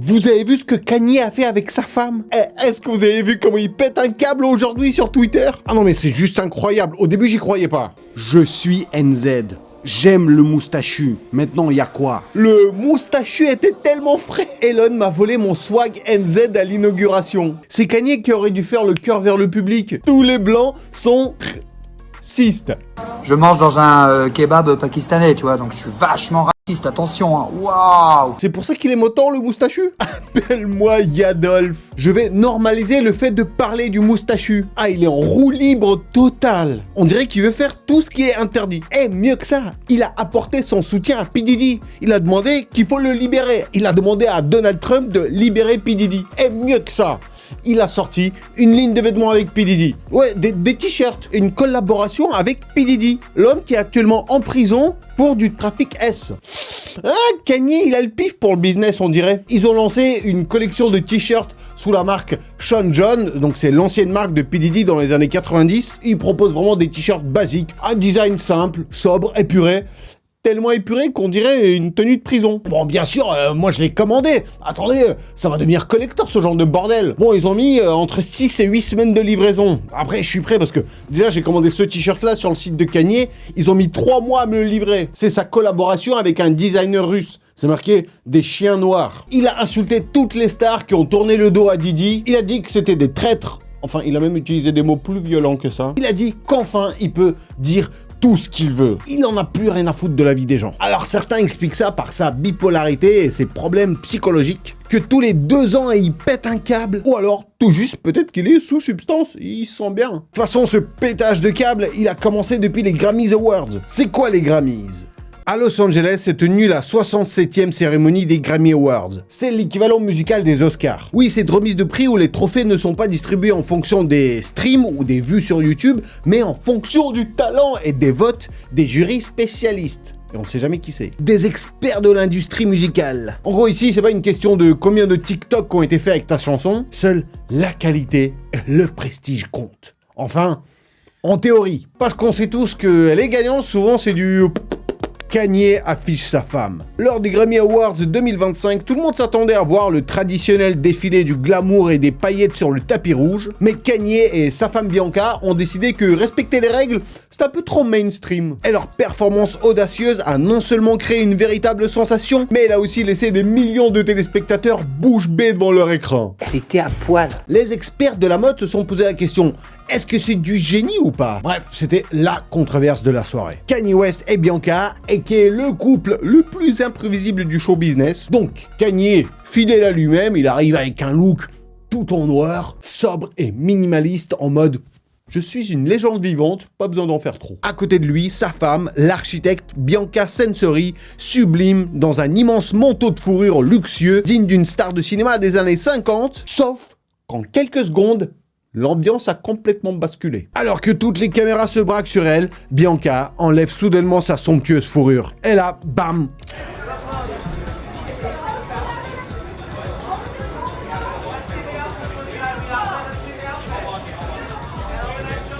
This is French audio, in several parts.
Vous avez vu ce que Kanye a fait avec sa femme? Est-ce que vous avez vu comment il pète un câble aujourd'hui sur Twitter? Ah non mais c'est juste incroyable, au début j'y croyais pas. Je suis NZ. J'aime le moustachu. Maintenant, y a quoi? Le moustachu était tellement frais. Elon m'a volé mon swag NZ à l'inauguration. C'est Kanye qui aurait dû faire le cœur vers le public. Tous les blancs sont... cistes. Je mange dans un kebab pakistanais, tu vois, donc je suis vachement raciste, attention, hein. Waouh! C'est pour ça qu'il aime autant le moustachu? Appelle-moi Yadolphe. Je vais normaliser le fait de parler du moustachu. Ah, il est en roue libre totale. On dirait qu'il veut faire tout ce qui est interdit. Et mieux que ça, il a apporté son soutien à P. Diddy. Il a demandé qu'il faut le libérer. Il a demandé à Donald Trump de libérer P. Diddy. Et mieux que ça, il a sorti une ligne de vêtements avec P. Diddy. Ouais, des t-shirts. Une collaboration avec P. Diddy. L'homme qui est actuellement en prison pour du trafic S. Ah, Kanye, il a le pif pour le business, on dirait. Ils ont lancé une collection de t-shirts sous la marque Sean John, donc c'est l'ancienne marque de P. Diddy dans les années 90. Ils proposent vraiment des t-shirts basiques, un design simple, sobre, épuré. Tellement épuré qu'on dirait une tenue de prison. Bon, bien sûr, moi je l'ai commandé. Attendez, ça va devenir collector ce genre de bordel. Bon, ils ont mis entre 6 et 8 semaines de livraison. Après, je suis prêt parce que déjà j'ai commandé ce t-shirt-là sur le site de Kanye. Ils ont mis 3 mois à me le livrer. C'est sa collaboration avec un designer russe. C'est marqué « des chiens noirs ». Il a insulté toutes les stars qui ont tourné le dos à Diddy. Il a dit que c'était des traîtres. Enfin, il a même utilisé des mots plus violents que ça. Il a dit qu'enfin, il peut dire tout ce qu'il veut. Il n'en a plus rien à foutre de la vie des gens. Alors certains expliquent ça par sa bipolarité et ses problèmes psychologiques, que tous les 2 ans il pète un câble, ou alors tout juste peut-être qu'il est sous substance, il se sent bien. De toute façon, ce pétage de câble, il a commencé depuis les Grammys Awards. C'est quoi les Grammys ? À Los Angeles s'est tenue la 67e cérémonie des Grammy Awards. C'est l'équivalent musical des Oscars. Oui, c'est une remise de prix où les trophées ne sont pas distribués en fonction des streams ou des vues sur YouTube, mais en fonction du talent et des votes des jurys spécialistes. Et on sait jamais qui c'est. Des experts de l'industrie musicale. En gros, ici, c'est pas une question de combien de TikTok ont été faits avec ta chanson. Seule la qualité et le prestige comptent. Enfin, en théorie. Parce qu'on sait tous que les gagnants, souvent, c'est du... Kanye affiche sa femme. Lors des Grammy Awards 2025, tout le monde s'attendait à voir le traditionnel défilé du glamour et des paillettes sur le tapis rouge, mais Kanye et sa femme Bianca ont décidé que respecter les règles, c'est un peu trop mainstream. Et leur performance audacieuse a non seulement créé une véritable sensation, mais elle a aussi laissé des millions de téléspectateurs bouche bée devant leur écran. Elle était à poil. Les experts de la mode se sont posé la question: est-ce que c'est du génie ou pas? Bref, c'était la controverse de la soirée. Kanye West et Bianca, et qui est le couple le plus imprévisible du show business. Donc, Kanye, fidèle à lui-même, il arrive avec un look tout en noir, sobre et minimaliste en mode « Je suis une légende vivante, pas besoin d'en faire trop ». À côté de lui, sa femme, l'architecte Bianca Censori, sublime dans un immense manteau de fourrure luxueux, digne d'une star de cinéma des années 50, sauf qu'en quelques secondes, l'ambiance a complètement basculé. Alors que toutes les caméras se braquent sur elle, Bianca enlève soudainement sa somptueuse fourrure. Et là, bam!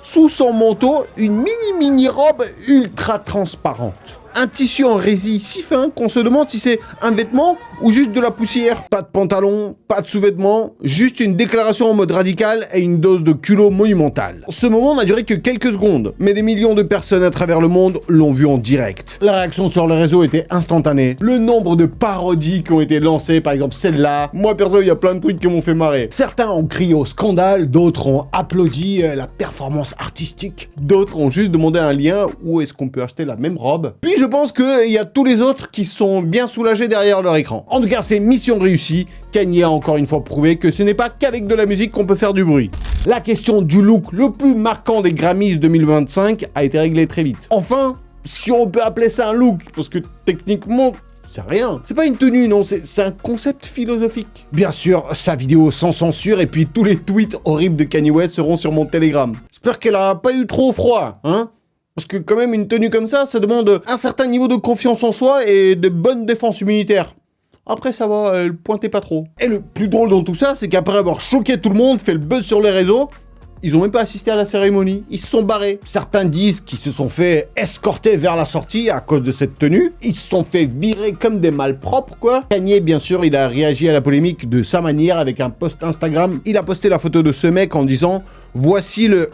Sous son manteau, une mini robe ultra transparente. Un tissu en résille si fin qu'on se demande si c'est un vêtement ou juste de la poussière. Pas de pantalon, pas de sous-vêtements, juste une déclaration en mode radical et une dose de culot monumentale. Ce moment n'a duré que quelques secondes, mais des millions de personnes à travers le monde l'ont vu en direct. La réaction sur le réseau était instantanée. Le nombre de parodies qui ont été lancées, par exemple celle-là, moi perso, il y a plein de trucs qui m'ont fait marrer. Certains ont crié au scandale, d'autres ont applaudi la performance artistique, d'autres ont juste demandé un lien où est-ce qu'on peut acheter la même robe. Puis je pense qu'il y a tous les autres qui sont bien soulagés derrière leur écran. En tout cas, c'est mission réussie. Kanye a encore une fois prouvé que ce n'est pas qu'avec de la musique qu'on peut faire du bruit. La question du look le plus marquant des Grammys 2025 a été réglée très vite. Enfin, si on peut appeler ça un look, parce que techniquement, c'est rien. C'est pas une tenue, non, c'est un concept philosophique. Bien sûr, sa vidéo sans censure et puis tous les tweets horribles de Kanye West seront sur mon Telegram. J'espère qu'elle a pas eu trop froid, hein? Parce que quand même, une tenue comme ça demande un certain niveau de confiance en soi et de bonne défense immunitaire. Après, ça va, elle pointait pas trop. Et le plus drôle dans tout ça, c'est qu'après avoir choqué tout le monde, fait le buzz sur les réseaux, Ils ont même pas assisté à la cérémonie, ils se sont barrés. Certains disent qu'ils se sont fait escorter vers la sortie à cause de cette tenue. Ils se sont fait virer comme des malpropres, quoi. Kanye, bien sûr, il a réagi à la polémique de sa manière avec un post Instagram. Il a posté la photo de ce mec en disant « Voici le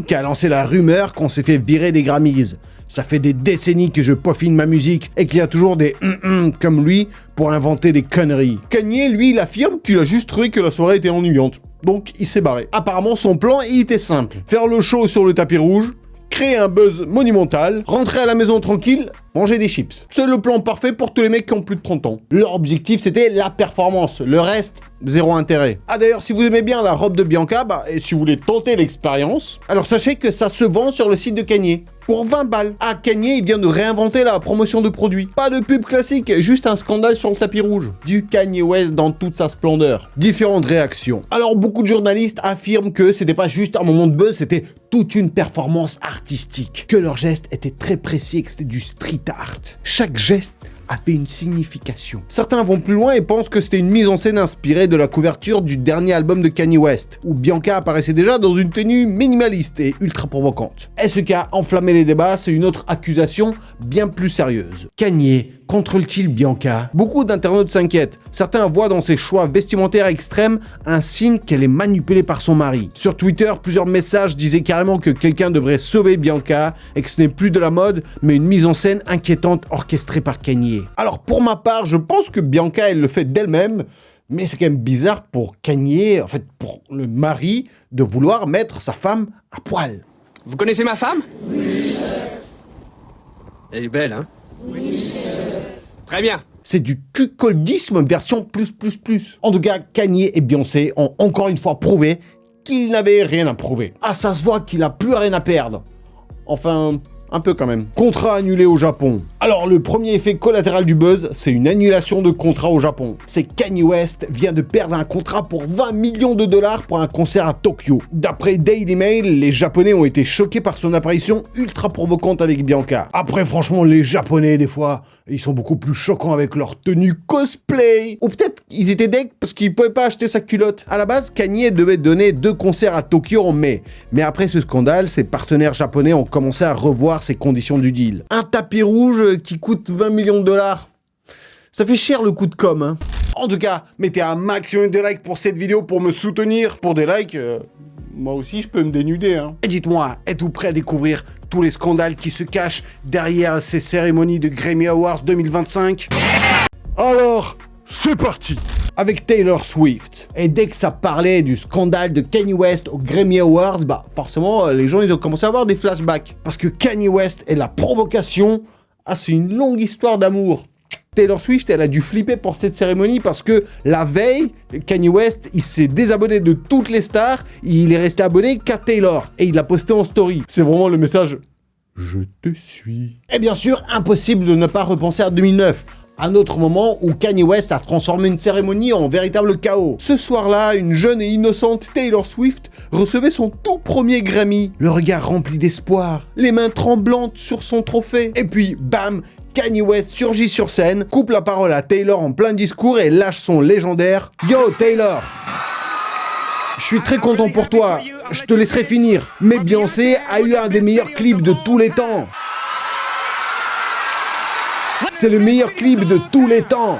qui a lancé la rumeur qu'on s'est fait virer des Grammys. Ça fait des décennies que je peaufine ma musique et qu'il y a toujours des comme lui pour inventer des conneries. » Kanye, lui, il affirme qu'il a juste trouvé que la soirée était ennuyante. Donc, il s'est barré. Apparemment, son plan, il était simple. Faire le show sur le tapis rouge, créer un buzz monumental, rentrer à la maison tranquille, manger des chips. C'est le plan parfait pour tous les mecs qui ont plus de 30 ans. Leur objectif, c'était la performance. Le reste, zéro intérêt. Ah d'ailleurs, si vous aimez bien la robe de Bianca, et si vous voulez tenter l'expérience, alors sachez que ça se vend sur le site de Kanye. Pour 20 balles. Ah, Kanye, il vient de réinventer la promotion de produits. Pas de pub classique, juste un scandale sur le tapis rouge. Du Kanye West dans toute sa splendeur. Différentes réactions. Alors, beaucoup de journalistes affirment que c'était pas juste un moment de buzz, c'était toute une performance artistique. Que leur geste était très précis et que c'était du street art. Chaque geste avait une signification. Certains vont plus loin et pensent que c'était une mise en scène inspirée de la couverture du dernier album de Kanye West, où Bianca apparaissait déjà dans une tenue minimaliste et ultra provocante. Est-ce qu'a enflammé les débats, c'est une autre accusation bien plus sérieuse. Kanye contrôle-t-il Bianca? Beaucoup d'internautes s'inquiètent. Certains voient dans ses choix vestimentaires extrêmes un signe qu'elle est manipulée par son mari. Sur Twitter, plusieurs messages disaient carrément que quelqu'un devrait sauver Bianca et que ce n'est plus de la mode, mais une mise en scène inquiétante orchestrée par Kanye. Alors pour ma part, je pense que Bianca, elle le fait d'elle-même, mais c'est quand même bizarre pour Kanye, en fait pour le mari, de vouloir mettre sa femme à poil. Vous connaissez ma femme? Oui. Elle est belle, hein? Oui. Très bien. C'est du cuckoldisme version plus. En tout cas, Kanye et Beyoncé ont encore une fois prouvé qu'ils n'avaient rien à prouver. Ah, ça se voit qu'il a plus rien à perdre. Enfin, un peu quand même. Contrat annulé au Japon. Alors, le premier effet collatéral du buzz, c'est une annulation de contrat au Japon. C'est Kanye West vient de perdre un contrat pour 20 millions de dollars pour un concert à Tokyo. D'après Daily Mail, les Japonais ont été choqués par son apparition ultra provocante avec Bianca. Après, franchement, les Japonais, des fois, ils sont beaucoup plus choquants avec leur tenue cosplay. Ou peut-être ils étaient deg parce qu'ils pouvaient pas acheter sa culotte. À la base, Kanye devait donner 2 concerts à Tokyo en mai. Mais après ce scandale, ses partenaires japonais ont commencé à revoir ses conditions du deal. Un tapis rouge qui coûte 20 millions de dollars. Ça fait cher le coup de com', hein. En tout cas, mettez un maximum de likes pour cette vidéo pour me soutenir. Pour des likes, moi aussi je peux me dénuder, hein. Et dites-moi, êtes-vous prêts à découvrir tous les scandales qui se cachent derrière ces cérémonies de Grammy Awards 2025? Alors, c'est parti! Avec Taylor Swift. Et dès que ça parlait du scandale de Kanye West aux Grammy Awards, forcément, les gens ils ont commencé à avoir des flashbacks. Parce que Kanye West et la provocation, c'est une longue histoire d'amour. Taylor Swift, elle a dû flipper pour cette cérémonie parce que la veille, Kanye West, il s'est désabonné de toutes les stars, il est resté abonné qu'à Taylor et il l'a posté en story. C'est vraiment le message « Je te suis ». Et bien sûr, impossible de ne pas repenser à 2009. Un autre moment où Kanye West a transformé une cérémonie en véritable chaos. Ce soir-là, une jeune et innocente Taylor Swift recevait son tout premier Grammy. Le regard rempli d'espoir, les mains tremblantes sur son trophée. Et puis, bam, Kanye West surgit sur scène, coupe la parole à Taylor en plein discours et lâche son légendaire « Yo Taylor, je suis très content pour toi, je te laisserai finir, mais Beyoncé a eu un des meilleurs clips de tous les temps. C'est le meilleur clip de tous les temps. »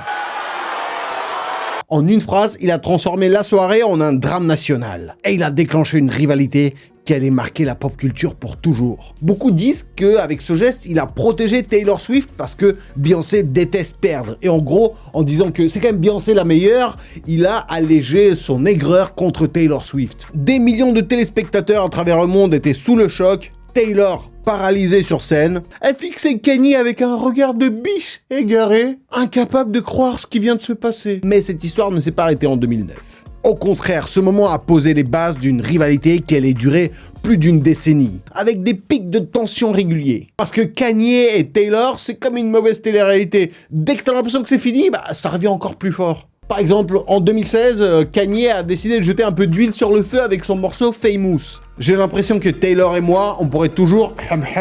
En une phrase, il a transformé la soirée en un drame national. Et il a déclenché une rivalité qui allait marquer la pop culture pour toujours. Beaucoup disent qu'avec ce geste, il a protégé Taylor Swift parce que Beyoncé déteste perdre. Et en gros, en disant que c'est quand même Beyoncé la meilleure, il a allégé son aigreur contre Taylor Swift. Des millions de téléspectateurs à travers le monde étaient sous le choc. Taylor, paralysée sur scène, elle fixait Kanye avec un regard de biche égaré, incapable de croire ce qui vient de se passer. Mais cette histoire ne s'est pas arrêtée en 2009. Au contraire, ce moment a posé les bases d'une rivalité qui allait durer plus d'une décennie, avec des pics de tension réguliers. Parce que Kanye et Taylor, c'est comme une mauvaise télé-réalité. Dès que t'as l'impression que c'est fini, ça revient encore plus fort. Par exemple, en 2016, Kanye a décidé de jeter un peu d'huile sur le feu avec son morceau Famous. J'ai l'impression que Taylor et moi, on pourrait toujours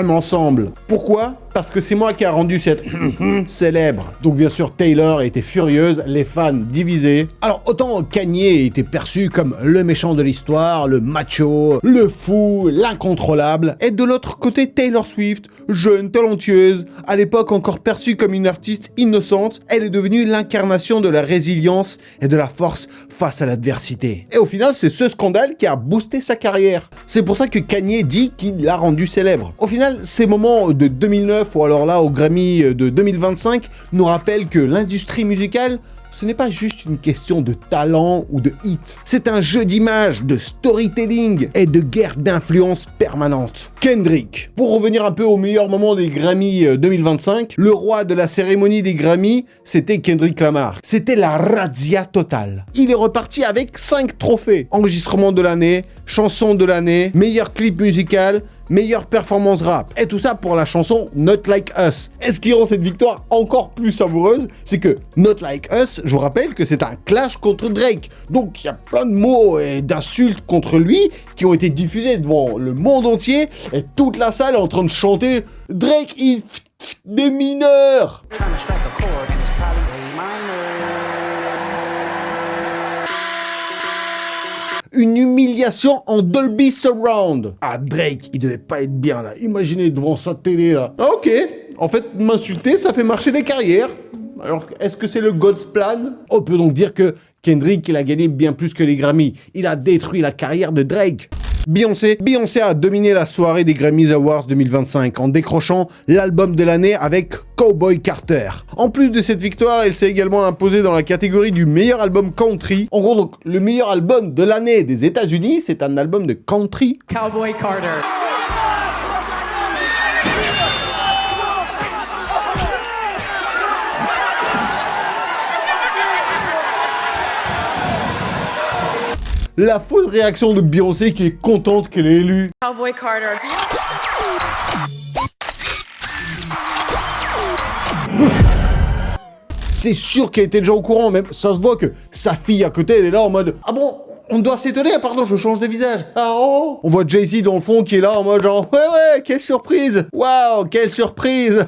ensemble. Pourquoi ? Parce que c'est moi qui a rendu cette célèbre. Donc bien sûr, Taylor était furieuse, les fans divisés. Alors autant Kanye était perçu comme le méchant de l'histoire, le macho, le fou, l'incontrôlable. Et de l'autre côté, Taylor Swift, jeune, talentueuse, à l'époque encore perçue comme une artiste innocente, elle est devenue l'incarnation de la résilience et de la force face à l'adversité. Et au final, c'est ce scandale qui a boosté sa carrière. C'est pour ça que Kanye dit qu'il l'a rendu célèbre. Au final, ces moments de 2009 ou alors là au Grammy de 2025 nous rappellent que l'industrie musicale, ce n'est pas juste une question de talent ou de hit. C'est un jeu d'images, de storytelling et de guerre d'influence permanente. Kendrick. Pour revenir un peu au meilleur moment des Grammy 2025, le roi de la cérémonie des Grammy, c'était Kendrick Lamar. C'était la razzia totale. Il est reparti avec 5 trophées. Enregistrement de l'année, chanson de l'année, meilleur clip musical, meilleure performance rap. Et tout ça pour la chanson Not Like Us. Et ce qui rend cette victoire encore plus savoureuse, c'est que Not Like Us, je vous rappelle que c'est un clash contre Drake. Donc il y a plein de mots et d'insultes contre lui qui ont été diffusés devant le monde entier et toute la salle est en train de chanter Drake il des mineurs. Une humiliation en Dolby Surround. Ah, Drake, il devait pas être bien là. Imaginez devant sa télé là. Ah, ok. En fait, m'insulter, ça fait marcher les carrières. Alors, est-ce que c'est le God's plan ? On peut donc dire que Kendrick, il a gagné bien plus que les Grammys. Il a détruit la carrière de Drake. Beyoncé a dominé la soirée des Grammy Awards 2025 en décrochant l'album de l'année avec Cowboy Carter. En plus de cette victoire, elle s'est également imposée dans la catégorie du meilleur album country. En gros, donc, le meilleur album de l'année des États-Unis, c'est un album de country. Cowboy Carter. La fausse réaction de Beyoncé qui est contente qu'elle est élue. Cowboy Carter. C'est sûr qu'elle était déjà au courant, même ça se voit que sa fille à côté, elle est là en mode « Ah bon, on doit s'étonner, pardon, je change de visage. Ah oh !» On voit Jay-Z dans le fond qui est là en mode genre « Ouais, quelle surprise. Waouh, quelle surprise. »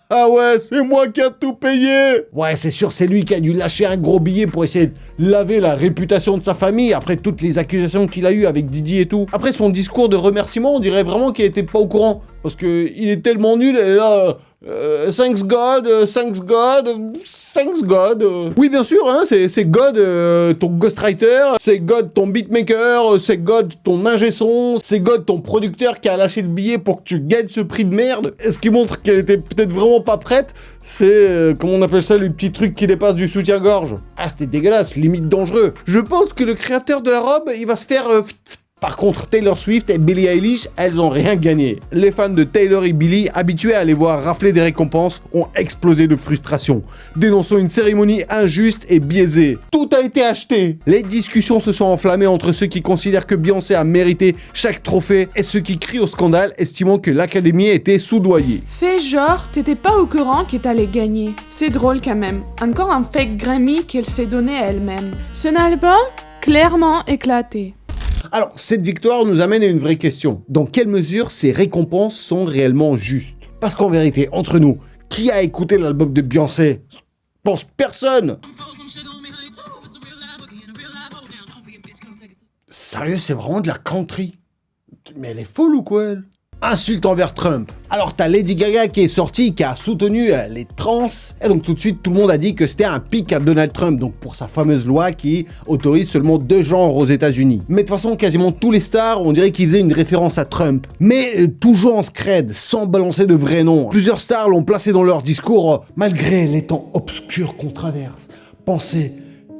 Ah ouais, c'est moi qui a tout payé. Ouais, c'est sûr, c'est lui qui a dû lâcher un gros billet pour essayer de laver la réputation de sa famille après toutes les accusations qu'il a eues avec Didi et tout. Après son discours de remerciement, on dirait vraiment qu'il était pas au courant. Parce que il est tellement nul, et là... thanks God. Oui, bien sûr, hein, c'est God ton ghostwriter, c'est God ton beatmaker, c'est God ton ingé son, c'est God ton producteur qui a lâché le billet pour que tu gagnes ce prix de merde. Et ce qui montre qu'elle était peut-être vraiment pas prête, c'est, comment on appelle ça, les petits trucs qui dépassent du soutien-gorge. Ah, c'était dégueulasse, limite dangereux. Je pense que le créateur de la robe, il va se faire... Par contre, Taylor Swift et Billie Eilish, elles ont rien gagné. Les fans de Taylor et Billie, habitués à les voir rafler des récompenses, ont explosé de frustration, dénonçant une cérémonie injuste et biaisée. Tout a été acheté. Les discussions se sont enflammées entre ceux qui considèrent que Beyoncé a mérité chaque trophée et ceux qui crient au scandale, estimant que l'Académie était soudoyée. Fais genre, t'étais pas au courant que t'allais gagner. C'est drôle quand même. Encore un fake Grammy qu'elle s'est donné elle-même. Son album, clairement éclaté. Alors, cette victoire nous amène à une vraie question. Dans quelle mesure ces récompenses sont réellement justes ? Parce qu'en vérité, entre nous, qui a écouté l'album de Beyoncé ? Je pense personne. Sérieux, c'est vraiment de la country. Mais elle est folle ou quoi, elle ? Insulte envers Trump. Alors t'as Lady Gaga qui est sortie, qui a soutenu les trans, et donc tout de suite tout le monde a dit que c'était un pic à Donald Trump, donc pour sa fameuse loi qui autorise seulement 2 genres aux États-Unis. Mais de toute façon, quasiment tous les stars, on dirait qu'ils faisaient une référence à Trump, mais toujours en scred, sans balancer de vrais noms. Plusieurs stars l'ont placé dans leur discours, malgré les temps obscurs qu'on traverse. Pensez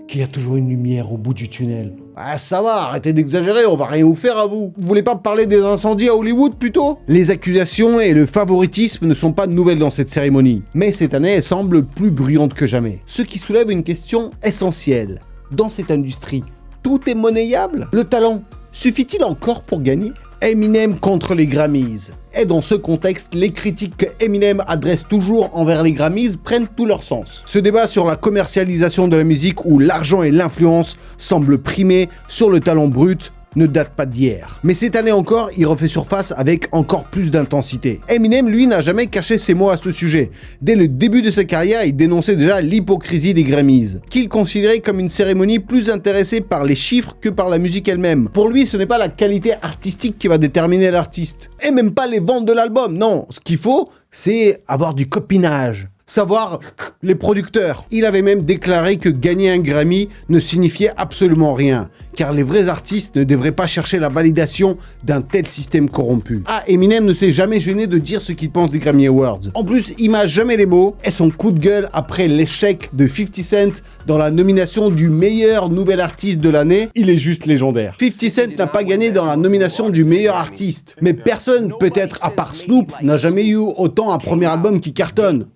qu'il y a toujours une lumière au bout du tunnel. Ah ça va, arrêtez d'exagérer, on va rien vous faire à vous. Vous voulez pas parler des incendies à Hollywood plutôt ? Les accusations et le favoritisme ne sont pas nouvelles dans cette cérémonie. Mais cette année, elle semble plus bruyante que jamais. Ce qui soulève une question essentielle. Dans cette industrie, tout est monnayable ? Le talent suffit-il encore pour gagner ? Eminem contre les Grammys. Et dans ce contexte, les critiques que Eminem adresse toujours envers les Grammys prennent tout leur sens. Ce débat sur la commercialisation de la musique où l'argent et l'influence semblent primer sur le talent brut ne date pas d'hier. Mais cette année encore, il refait surface avec encore plus d'intensité. Eminem, lui, n'a jamais caché ses mots à ce sujet. Dès le début de sa carrière, il dénonçait déjà l'hypocrisie des Grammys, qu'il considérait comme une cérémonie plus intéressée par les chiffres que par la musique elle-même. Pour lui, ce n'est pas la qualité artistique qui va déterminer l'artiste, et même pas les ventes de l'album, non. Ce qu'il faut, c'est avoir du copinage. Savoir les producteurs. Il avait même déclaré que gagner un Grammy ne signifiait absolument rien, car les vrais artistes ne devraient pas chercher la validation d'un tel système corrompu. Ah, Eminem ne s'est jamais gêné de dire ce qu'il pense des Grammy Awards. En plus, il mâche jamais les mots, et son coup de gueule après l'échec de 50 Cent dans la nomination du meilleur nouvel artiste de l'année, il est juste légendaire. 50 Cent n'a pas gagné dans la nomination du meilleur artiste, mais personne, peut-être à part Snoop, n'a jamais eu autant un premier album qui cartonne.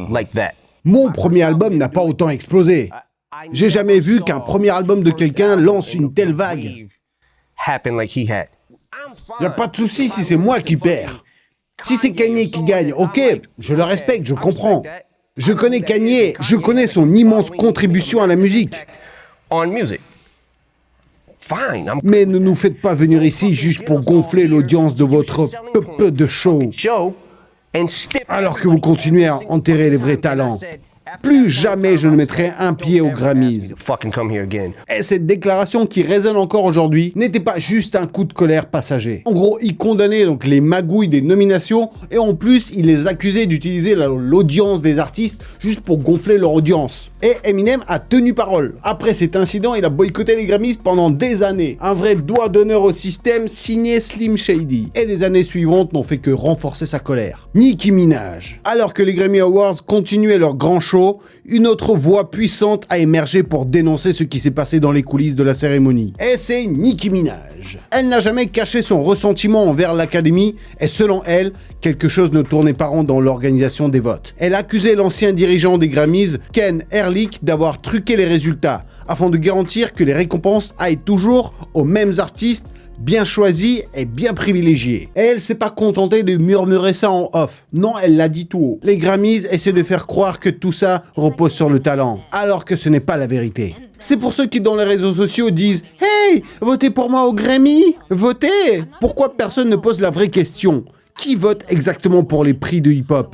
Like that. Mon premier album n'a pas autant explosé. J'ai jamais vu qu'un premier album de quelqu'un lance une telle vague. Happen like he had. Y a pas de souci si c'est moi qui perds. Si c'est Kanye qui gagne, ok, je le respecte, je comprends. Je connais Kanye, je connais son immense contribution à la musique. On music. Fine. Mais ne nous faites pas venir ici juste pour gonfler l'audience de votre peu de show. Show and stick. Alors que vous continuez à enterrer les vrais talents. Plus jamais je ne mettrai un pied aux Grammys. Fucking come here again. Et cette déclaration qui résonne encore aujourd'hui n'était pas juste un coup de colère passager. En gros, il condamnait donc les magouilles des nominations et en plus, il les accusait d'utiliser l'audience des artistes juste pour gonfler leur audience. Et Eminem a tenu parole. Après cet incident, il a boycotté les Grammys pendant des années. Un vrai doigt d'honneur au système signé Slim Shady. Et les années suivantes n'ont fait que renforcer sa colère. Nicki Minaj. Alors que les Grammy Awards continuaient leur grand show, une autre voix puissante a émergé pour dénoncer ce qui s'est passé dans les coulisses de la cérémonie. Et c'est Nicki Minaj. Elle n'a jamais caché son ressentiment envers l'Académie et selon elle, quelque chose ne tournait pas rond dans l'organisation des votes. Elle accusait l'ancien dirigeant des Grammys, Ken Ehrlich, d'avoir truqué les résultats afin de garantir que les récompenses aillent toujours aux mêmes artistes bien choisi et bien privilégié. Et elle s'est pas contentée de murmurer ça en off. Non, elle l'a dit tout haut. Les Grammys essaient de faire croire que tout ça repose sur le talent, alors que ce n'est pas la vérité. C'est pour ceux qui dans les réseaux sociaux disent « Hey, votez pour moi au Grammy ! Votez !» Pourquoi personne ne pose la vraie question? Qui vote exactement pour les prix de hip-hop?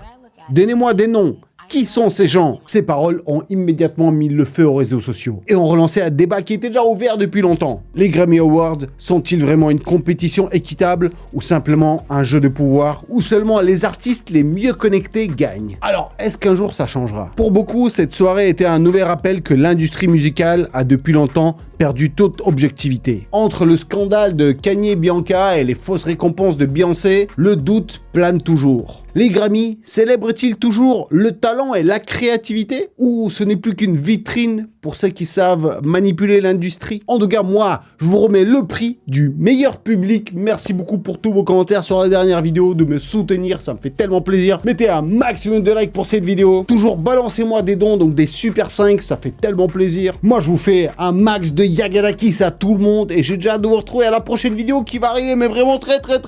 Donnez-moi des noms. Qui sont ces gens? Ces paroles ont immédiatement mis le feu aux réseaux sociaux et ont relancé un débat qui était déjà ouvert depuis longtemps. Les Grammy Awards sont-ils vraiment une compétition équitable ou simplement un jeu de pouvoir où seulement les artistes les mieux connectés gagnent? Alors, est-ce qu'un jour ça changera? Pour beaucoup, cette soirée était un nouvel rappel que l'industrie musicale a depuis longtemps perdu toute objectivité. Entre le scandale de Kanye Bianca et les fausses récompenses de Beyoncé, le doute plane toujours. Les Grammy célèbrent-ils toujours le talent et la créativité? Ou ce n'est plus qu'une vitrine pour ceux qui savent manipuler l'industrie? En tout cas, moi, je vous remets le prix du meilleur public. Merci beaucoup pour tous vos commentaires sur la dernière vidéo, de me soutenir, ça me fait tellement plaisir. Mettez un maximum de likes pour cette vidéo. Toujours balancez-moi des dons, donc des super 5, ça fait tellement plaisir. Moi, je vous fais un max de Yagarakis à tout le monde et j'ai déjà hâte de vous retrouver à la prochaine vidéo qui va arriver, mais vraiment très très